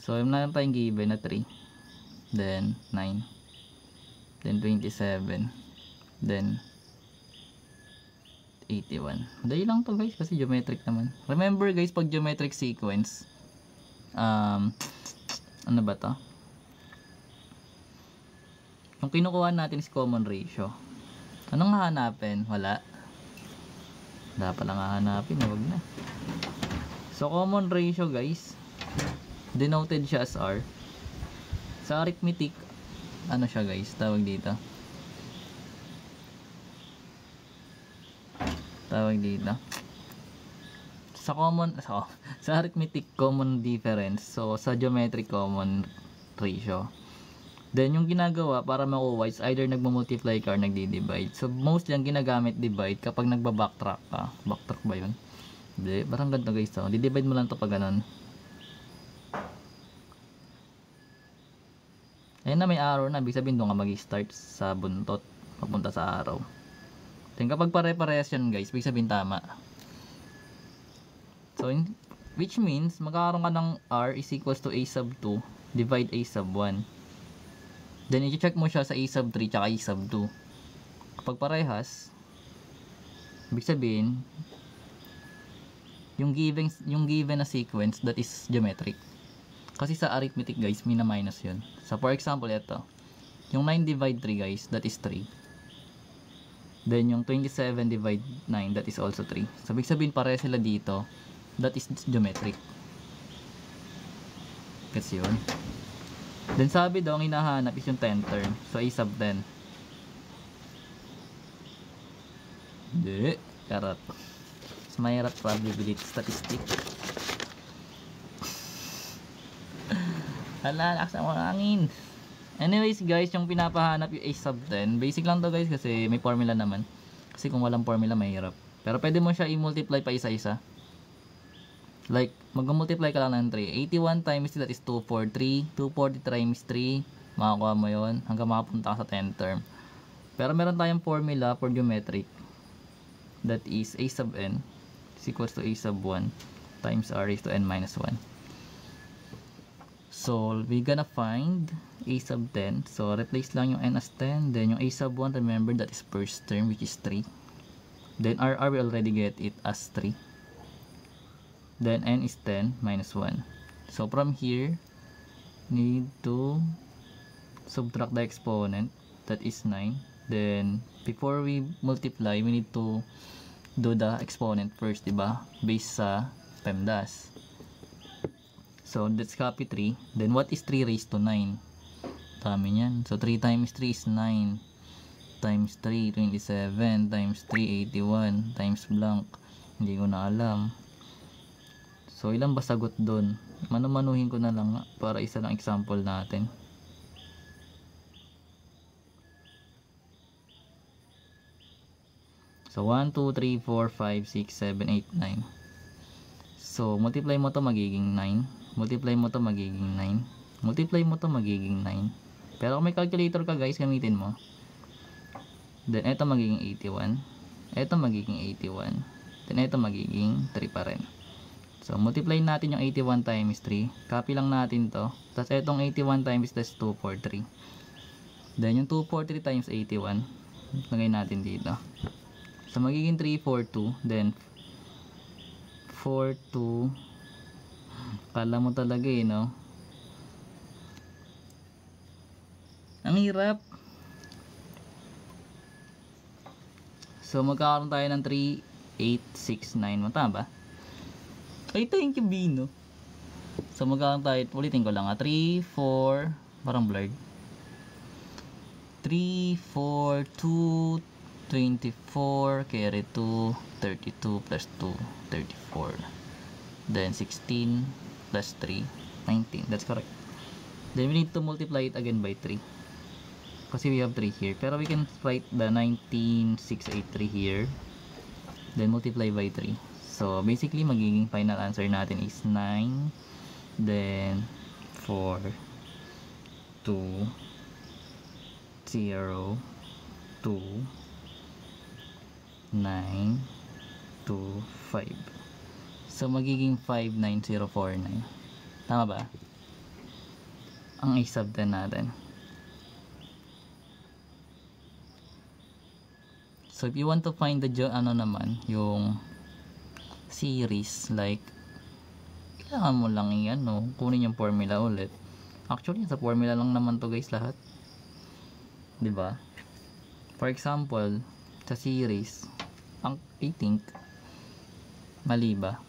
So meron tayong given na 3, then 9, then 27, then 81. Madali lang to guys kasi geometric naman. Remember guys, pag geometric sequence, ano ba to? Yung kinukuha natin is common ratio. Anong hahanapin? Wala. Dapat lang hahanapin, wag na. So common ratio guys, denoted siya as R. Sa arithmetic, ano siya guys, tawag dito. Sa arithmetic common difference, so sa geometric common ratio. Then yung ginagawa para makuha is either nagmo-multiply ka or nagdi-divide. So mostly ang ginagamit divide kapag nagba-backtrack ka. Backtrack ba yun? Hindi, parang ganito guys. So di-divide mo lang to pag ganun. Ayun na, may arrow na, ibig sabihin doon ka mag-start sa buntot papunta sa arrow. Then kapag pare-parehas yan guys, ibig sabihin tama. So which means magkakaroon ka ng R is equals to A sub 2 divide A sub 1. Then i-check mo siya sa A sub 3 tsaka A sub 2. Kapag parehas, ibig sabihin yung given na sequence that is geometric. Kasi sa arithmetic guys, mina-minus yun. So for example, ito. Yung 9 divide 3 guys, that is 3. Then yung 27 divide 9, that is also 3. So ibig sabihin pareha sila dito, that is geometric. Kasi yun. Then sabi daw, ang hinahanap is yung 10 term. So A sub 10. Hindi. Charot. Mas mahirap probability statistic. Hala, lakas ang hangin. Anyways guys, yung pinapahanap yung A sub 10. Basic lang to guys kasi may formula naman. Kasi kung walang formula, mahirap. Pero pwede mo siya i-multiply pa isa-isa. Like, mag-multiply ka lang ng 3. 81 times 3, that is 243. 240 times 3, makakuha mo yun hanggang makapunta ka sa 10 term. Pero meron tayong formula for geometric. That is A sub n is equals to A sub 1 times R raised to n minus 1. So, we're gonna find A sub 10. So, replace lang yung n as 10. Then, yung A sub 1, remember that is first term, which is 3. Then, R we already get it as 3. Then, n is 10 minus 1. So, from here, need to subtract the exponent. That is 9. Then, before we multiply, we need to do the exponent first, diba? Based sa PEMDAS. So, let's copy 3. Then, what is 3 raised to 9? Dami yan. So, 3 times 3 is 9. Times 3, 27. Times 3, 81. Times blank. Hindi ko na alam. So, ilan ba sagot doon? Manu-manuhin ko na lang para isa lang example natin. So, 1, 2, 3, 4, 5, 6, 7, 8, 9. So, multiply mo to magiging 9. Multiply mo to magiging 9. Multiply mo to magiging 9. Pero kung may calculator ka guys, gamitin mo. Then, ito magiging 81. Ito magiging 81. Then, ito magiging 3 pa rin. So, multiply natin yung 81 times 3. Copy lang natin to. Tapos, itong 81 times this 243. Then, yung 243 times 81. Lagay natin dito. So, magiging 342. Then, 42. Kala mo talaga eh, no? Ang hirap. So, magkakaroon tayo ng 3869. Matama ba? Ay, thank you, Bino. So, magkakaroon tayo. Ulitin ko lang ha. 3, 4. Parang blurred. 3, 4, 2, 24. Carry 2. 32 plus 2. 34. Then, 16 plus 3. 19. That's correct. Then, we need to multiply it again by 3. Kasi we have 3 here. Pero we can write the 19683 here. Then, multiply by 3. So, basically, magiging final answer natin is 9. Then, 4, 2, 0, 2, 9, 2, 5. So, magiging 59049. Tama ba? ang a sub 10 natin. So if you want to find the yung series, like kailangan mo lang kunin yung formula ulit. Actually sa formula lang naman to guys lahat, 'di ba? For example, sa series, I think mali ba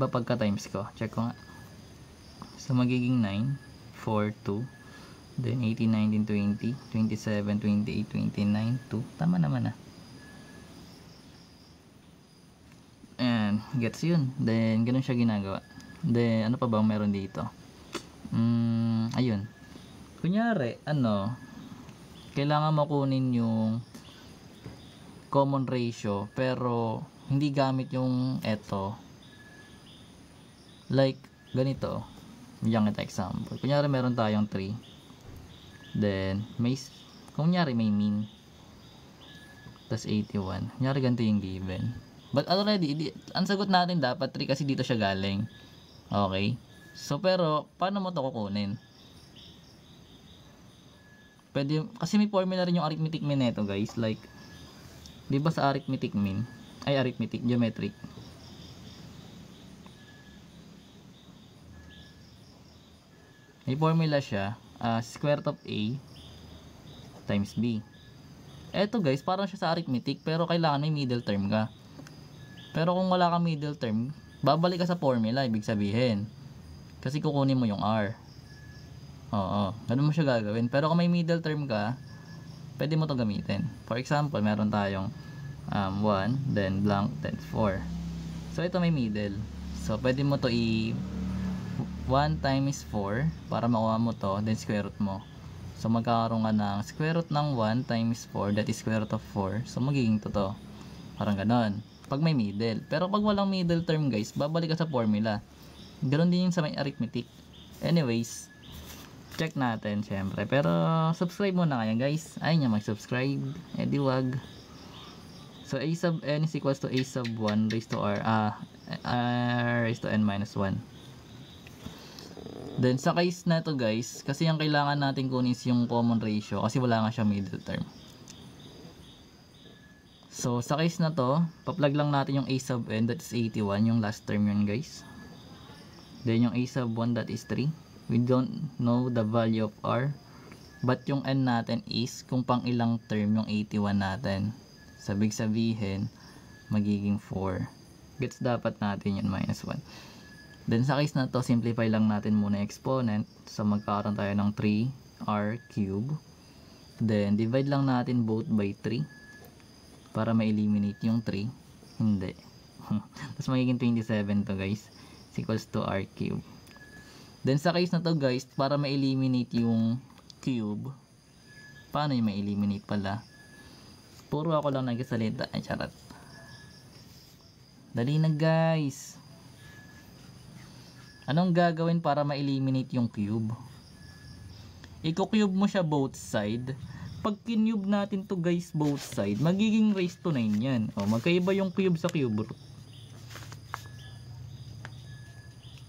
pagka times ko? Check ko nga. So magiging 9 4 2 then 18, 19, 20, 27, 28, 29, 2. Tama naman and gets yun. Then ganun siya ginagawa. Then ano pa ba meron dito? Ayun, kunyari kailangan makunin yung common ratio pero hindi gamit yung like ganito. Bigyan kita example. Kunyari meron tayong 3, then kunyari may mean tas 81. Kunyari ganito yung given, but already ang sagot natin dapat 3 kasi dito siya galing. Okay, so pero paano mo to kukunin? Pwede kasi may formula rin yung arithmetic mean nito guys. Like di ba sa arithmetic mean arithmetic geometric, may formula siya, square root of a times b. Eto guys, parang siya sa arithmetic pero kailangan may middle term ka. Pero kung wala kang middle term, babalik ka sa formula, ibig sabihin kasi kukunin mo yung r. Oo, ganun mo siya gagawin. Pero kung may middle term ka, pwede mo to gamitin. For example, meron tayong 1, then blank, then 4. So ito may middle, so pwede mo to 1 times 4 para makuha mo to, then square root mo. So magkakaroon ka ng square root ng 1 times 4, that is square root of 4. So magiging to. Parang ganon pag may middle. Pero pag walang middle term guys, babalik ka sa formula. Ganon din yung sa may arithmetic. Anyways, check natin syempre. Pero subscribe muna kayo guys. Ayun nyo mag-subscribe, di wag. So a sub n is equals to a sub 1 raised to r raised to n minus 1. Then sa case na to guys, kasi yung kailangan natin kunin is yung common ratio kasi wala nga siya middle term. So sa case na to, pa-plug lang natin yung a sub n, that is 81, yung last term yun guys. Then yung a sub 1, that is 3. We don't know the value of r, but yung n natin is kung pang ilang term yung 81 natin. Sabig sabihin magiging 4. Gets dapat natin yun, minus 1. Then sa case na to, simplify lang natin muna exponent. So magkakaroon tayo ng 3r cube. Then divide lang natin both by 3 para ma-eliminate yung 3. Hindi. Tapos magiging 27 to guys, is equals to r cube. Then sa case na to guys, para ma-eliminate yung cube, paano yung ma-eliminate pala? Puro ako lang nagsasalita. Ay, charot. Dali na guys. Anong gagawin para ma-eliminate yung cube? Iko-cube mo siya both side. Pag kinube natin to guys both side, magiging raised to 9 yan. O, magkaiba yung cube sa cube root.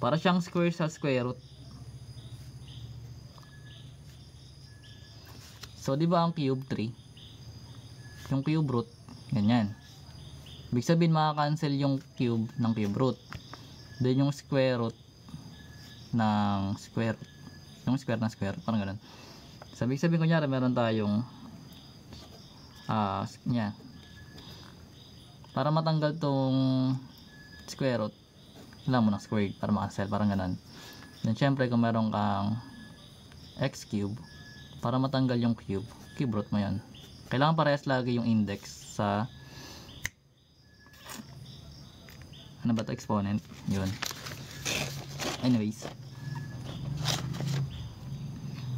Para siyang square sa square root. So, di ba ang cube 3? Yung cube root, ganyan. Ibig sabihin makakancel yung cube ng cube root. Then yung square root ng square root. Yung square ng square root, parang ganun. So, ibig sabihin kunyari meron tayong para matanggal tong square root, kailangan mo ng squared para makancel, parang ganun. Then syempre kung meron kang x cube, para matanggal yung cube root mo yan. Kailangan parehas lagi yung index sa exponent. Yun. Anyways,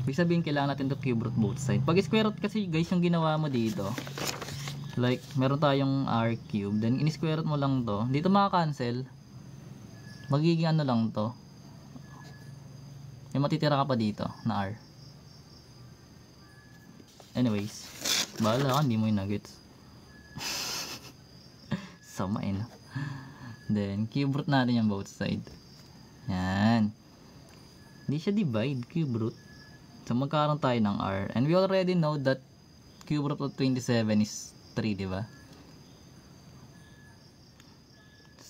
ibig sabihin kailangan natin to cube root both side. Pag square root kasi guys yung ginawa mo dito, like meron tayong r cube, then in square root mo lang to, dito makakancel, magiging lang to, may matitira ka pa dito na r. Anyways, bahala ka, hindi mo yung nuggets. Samain. Then cube root natin yung both side. Yan. Hindi siya divide, cube root. So magkakaroon tayo ng r. And we already know that cube root of 27 is 3, di ba?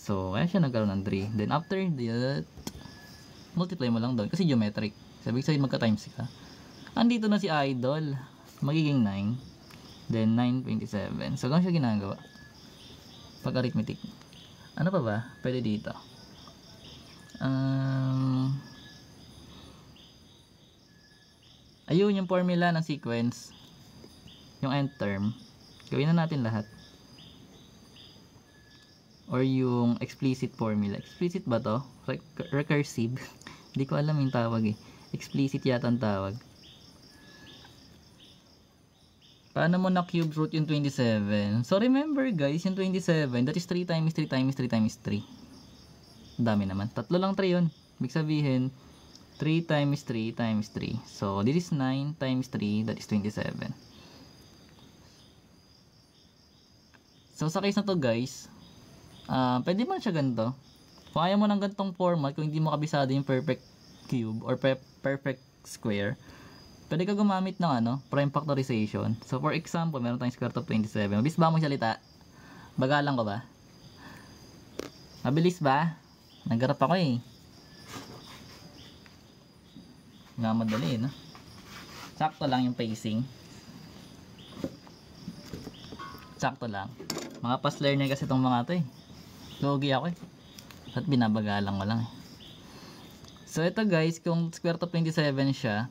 So, kaya siya nagkaroon ng 3. Then, after that, multiply mo lang doon. Kasi geometric. Sabi ko sa'yo, magka-times ka. Andito na si Idol. Magiging 9. Then, 927. So, gano'n siya ginagawa. Pag-arithmetic. Ano pa ba? Pwede dito. Ayun, yung formula ng sequence. Yung end term. Gawin na natin lahat. Or yung explicit formula. Explicit ba to? Recursive? Hindi ko alam yung tawag eh. Explicit yata ang tawag. Paano mo na cube root yung 27? So remember guys, yung 27, that is 3 times 3 times 3 times 3. Dami naman. Tatlo lang 3 yun. Ibig sabihin, 3 times 3 times 3. So this is 9 times 3, that is 27. So sa case na to guys, pwede mo na siya ganito. Kung ayaw mo ng ganitong format, kung hindi mo kabisado yung perfect cube or perfect square, pwede ka gumamit ng prime factorization. So for example, meron tayong square root of 27. Mabilis ba mong salita? Bagalan ko ba? Mabilis ba? Naggarap ako eh. Nga madali no? Sakto lang yung pacing. Sakto lang. Mga past learner kasi itong mga to eh. Logi ako eh. At binabagalang ko lang eh. So ito guys, kung square root of 27 siya,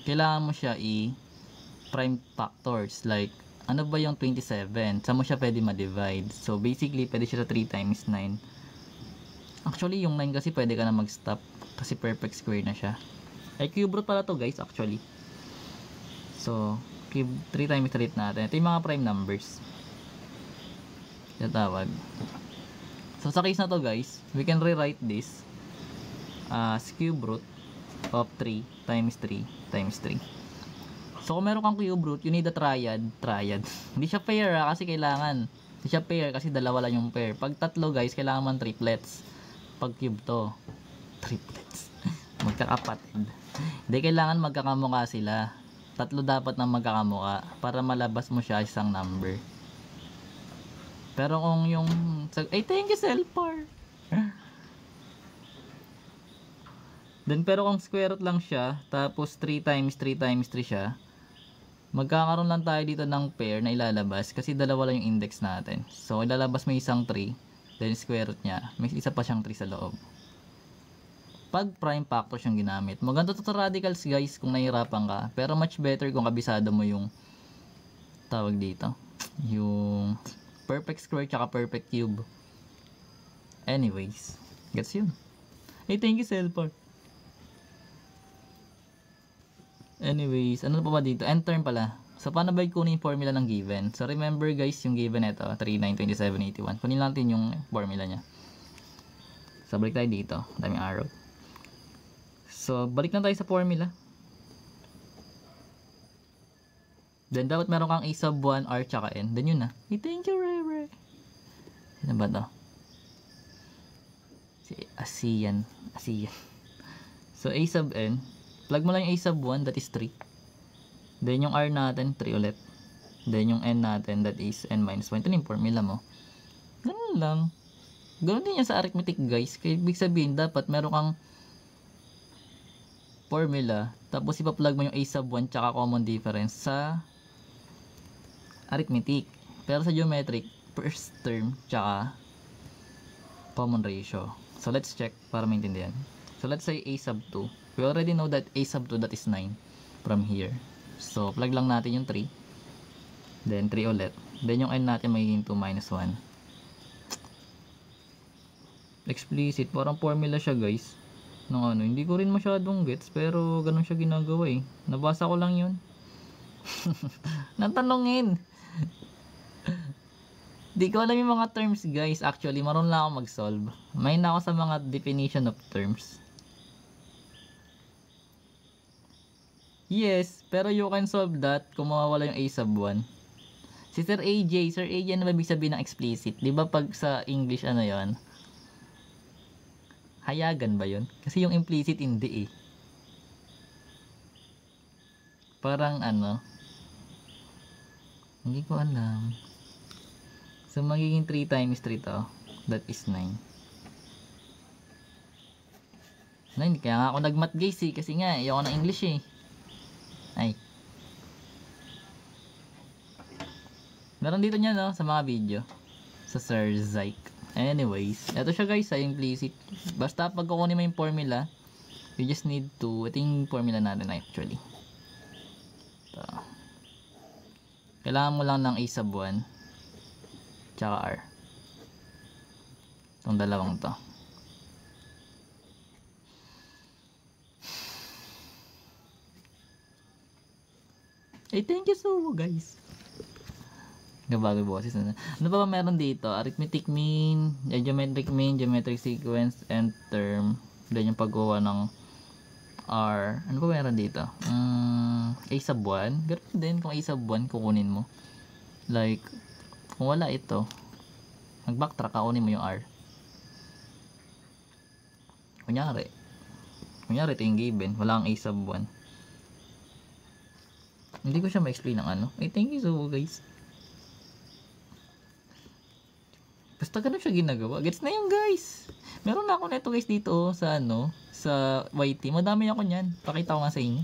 kailangan mo siya i-prime factors. Like, ano ba yung 27? Saan mo siya pwede ma-divide? So basically, pwede siya sa 3 times 9. Actually, yung 9 kasi pwede ka na mag-stop. Kasi perfect square na siya. Ay, cube root pala to guys, actually. So, cube 3 times 3 natin. Ito yung mga prime numbers. Tawag. So sa case na to guys, we can rewrite this as cube root of 3 times 3 times 3. So kung meron kang cube root, you need a triad. Hindi siya pair kasi kailangan. Hindi siya pair kasi dalawa lang yung pair. Pag tatlo guys, kailangan man triplets. Pag cube to, triplets. Magkakapatid. Hindi kailangan magkakamukha sila. Tatlo dapat na magkakamukha para malabas mo siya isang number. Pero kung yung thank you Selpar. Then pero kung square root lang siya, tapos 3 times 3 times 3 siya, magkakaroon lang tayo dito ng pair na ilalabas kasi dalawa lang yung index natin. So ilalabas mo isang 3, then square root niya, may isa pa siyang 3 sa loob. Pag prime factors yung ginamit, maganda to radicals guys kung nahihirapan ka, pero much better kung kabisado mo yung tawag dito, yung perfect square tsaka perfect cube. Anyways, gets yun. Hey, thank you Selpar. Anyways, ano pa ba dito? End term pala. So paano ba kunin yung formula ng given? So remember guys, yung given ito 3, 9, 27, 81. Kunin natin yung formula nya. So balik tayo dito, daming arrow. So balik na tayo sa formula. Then dapat meron kang a sub 1, r tsaka n. Then yun na. Hey, thank you Rere. Sino ba to? Si Asian. So a sub n, plug mo lang yung a sub 1, that is 3. Then yung r natin 3 ulit. Then yung n natin, that is n minus 1. Ito na yung formula mo. Ganun lang. Ganun din yan sa arithmetic guys. Kaya ibig sabihin dapat meron kang formula, tapos ipa-plug mo yung a sub 1 tsaka common difference sa arithmetic. Pero sa geometric, first term tsaka common ratio. So let's check para maintindihan. So let's say a sub 2. We already know that a sub 2, that is 9 from here. So plug lang natin yung 3. Then 3 ulit. Then yung n natin magiging 2 minus 1. Explicit. Parang formula siya guys. Hindi ko rin masyadong gets, pero ganun siya ginagawa eh. Nabasa ko lang yun. Natanongin. Di ko alam yung mga terms guys. Actually, marunong lang ako mag-solve. May na ako sa mga definition of terms. Yes, pero you can solve that kung mawawala yung a sub 1. Si Sir AJ, ano ba ibig sabihin ng explicit? Di ba pag sa English ano yon? Hayagan ba yun? Kasi yung implicit hindi eh. Parang ano, hindi ko alam. So magiging 3 times 3 to. That is 9. 9, kaya nga ako nagmat guys eh. Kasi nga, ayoko ng English eh. Ay. Meron dito niya no, sa mga video. Sa Sir Zyke. Anyways, eto siya guys, sa implicit. Basta pag kukunin mo yung formula, you just need to, ito yung formula natin actually. Ito. Kailangan mo lang ng a sub 1 tsaka r. Itong dalawang to. Hey, thank you so much guys. Gabago boses na. Ano pa ba meron dito? Arithmetic mean, geometric mean, geometric sequence, and term. Then yung pagkuha ng R. Ano pa meron dito? A sub 1. Ganun din kung A sub 1 kukunin mo. Like, kung wala ito, mag-backtrack, kunin mo yung R. Kunyari ito yung given. Wala kang A sub 1. Hindi ko siya ma-explain ng ano. Hey, thank you so much guys. Basta ganun siya ginagawa. Gets na yun guys. Meron na ako nito guys dito sa ano, sa YT. Madami ako niyan. Pakita ko nga sa inyo.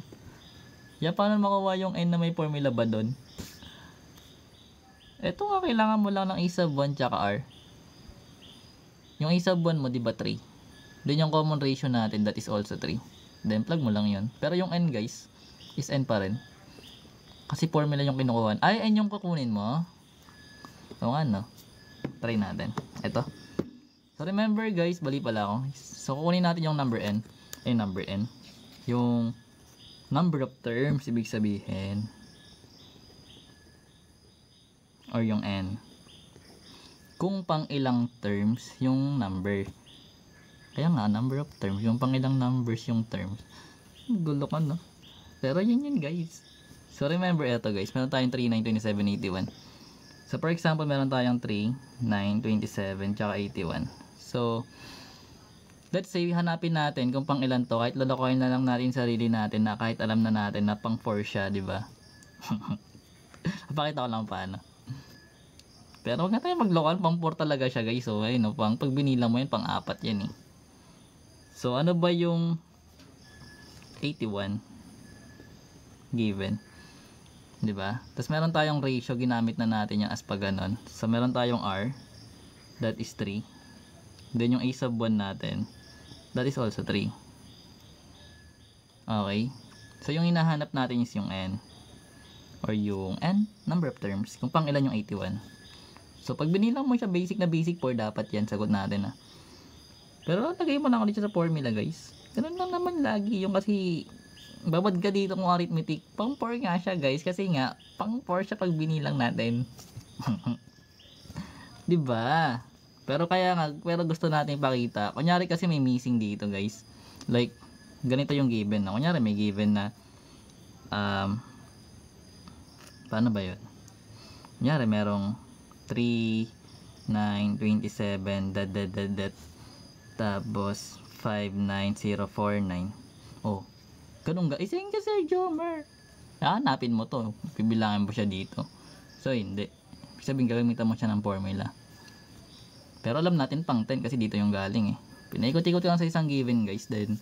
Yeah, paano makuha yung N na may formula ba doon? Ito nga, kailangan mo lang ng A sub 1 tsaka R. Yung A sub 1 mo, di ba 3? Then yung common ratio natin, that is also 3. Then plug mo lang yun. Pero yung N guys, is N pa rin. Kasi formula yung kinukuha. Ay, N yung kukunin mo. O nga no. Try natin. Ito. So remember guys, bali pala ako. So kukunin natin yung number n. Number n. Yung number of terms, ibig sabihin. Or yung n. Kung pang ilang terms yung number. Kaya nga, number of terms. Yung pang ilang numbers yung terms. Gulo ka no? Pero yun guys. So remember ito guys. Meron tayong 3, 9, 27, 81. So for example, meron tayong 3, 9, 27, tsaka 81. So, let's say, hanapin natin kung pang ilan to. Kahit lolokohin na lang natin sarili natin na kahit alam na natin na pang 4 siya, di ba? Papakita ko lang paano. Pero huwag na tayo maglokal, pang 4 talaga siya guys. So, ayun, no, pag binila mo yun, pang 4 yan eh. So, ano ba yung 81 given? Diba? Tapos meron tayong ratio, ginamit na natin yung as pa ganon. So meron tayong R, that is 3. Then yung A sub 1 natin, that is also 3. Okay? So yung hinahanap natin is yung N, or yung N, number of terms, kung pang ilan yung 81. So pag binilang mo siya, basic na basic 4, dapat yan, sagot natin ha. Pero lagay mo lang ulit sa formula guys. Ganun lang naman lagi, yung kasi babad ka dito kung arithmetic, pang 4 nga siya guys, kasi nga pang 4 siya pag binilang natin. Diba? Pero kaya nga, pero gusto natin ipakita, kunyari kasi may missing dito guys, like ganito yung given na, kunyari may given na paano ba yun? Kunyari merong 3, 9, 27 tapos 59049. Oh, ganun ga, isang ka Sir Jomer. Hanapin mo to, bibilangin mo siya dito. So hindi, sabihin gagamitan mo siya ng formula. Pero alam natin pang 10 kasi dito yung galing eh. Pinaikot-ikot lang sa isang given guys, then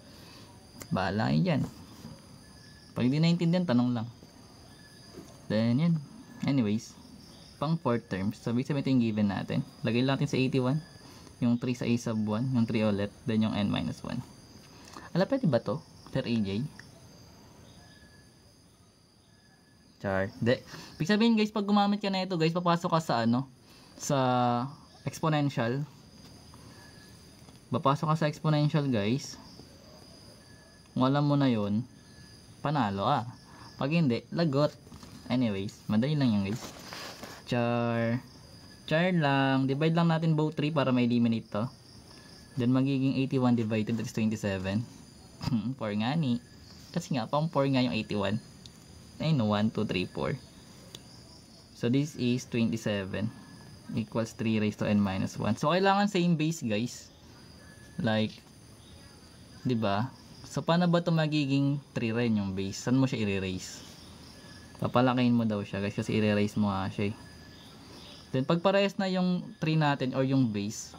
bahala kayo dyan. Pag hindi naintindihan, tanong lang. Then yan, anyways, pang 4 terms, sabi sabihin ito yung given natin. Lagay natin sa 81, yung 3 sa A sub 1, yung 3 ulit, then yung N minus 1. Alam, pwede ba to, Sir AJ? Char. De. Ibig sabihin guys, pag gumamit ka na ito guys, papasok ka sa ano, sa exponential. Papasok ka sa exponential guys. Kung alam mo na yun, panalo ah. Pag hindi, lagot. Anyways, madali lang yan guys. Char. Char lang. Divide lang natin both 3 para ma-eliminate to. Then magiging 81 divided, that is 27. 4 nga ni. Kasi nga, pang 4 nga yung 81. Ayun, 1, 2, 3, 4. So this is 27 equals 3 raised to n minus 1. So kailangan same base guys. Like 'Di ba? So, paano ba ito magiging 3 rin yung base? Saan mo siya i-raise? Papalakihin mo daw siya guys kasi i-raise mo nga siya eh. Then, pag parehas na yung 3 natin or yung base,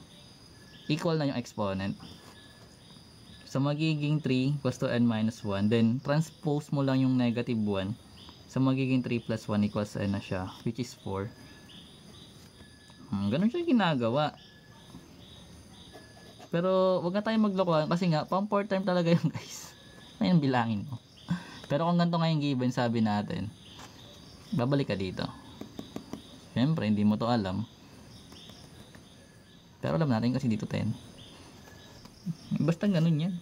equal na yung exponent. So, magiging 3 equals to n minus 1. Then, transpose mo lang yung negative 1. So, magiging 3 plus 1 equals n na siya, which is 4. Ganun siya ginagawa. Pero, wag na tayo maglokohan kasi nga, pang 4 term talaga yun guys. Ayun, bilangin mo. Pero kung ganito nga yung given, sabi natin, babalik ka dito. Siyempre, hindi mo to alam. Pero alam natin kasi dito 10. Basta ganun yan.